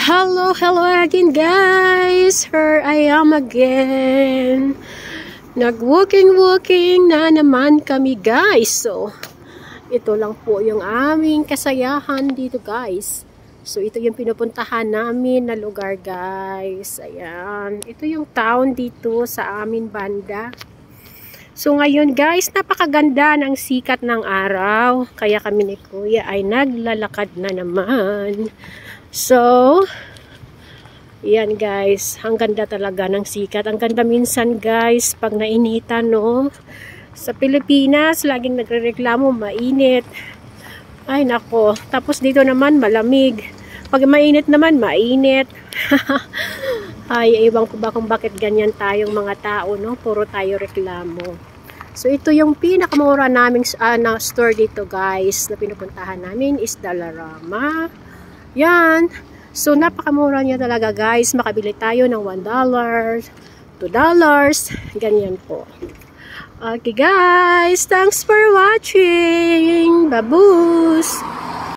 Hello again guys! Here I am again. Nag-walking na naman kami guys. So, ito lang po yung aming kasayahan dito guys. So, ito yung pinupuntahan namin na lugar guys. Ayan. Ito yung town dito sa amin banda. So, ngayon guys, napakaganda ng sikat ng araw. Kaya kami ni Kuya ay naglalakad na naman. So, yan guys, ang ganda talaga ng sikat. Ang ganda minsan guys, pag nainitan, no? Sa Pilipinas, laging nagrereklamo, mainit. Ay nako, tapos dito naman malamig. Pag mainit naman, mainit. Ay, ewan ko ba kung bakit ganyan tayong mga tao, no? Puro tayo reklamo. So, ito yung pinakamura naming store dito guys, na pinupuntahan namin is Dollarama. Yan. So, napakamura niya talaga guys. Makabili tayo ng $1, $2. Ganyan po. Okay guys. Thanks for watching. Babush!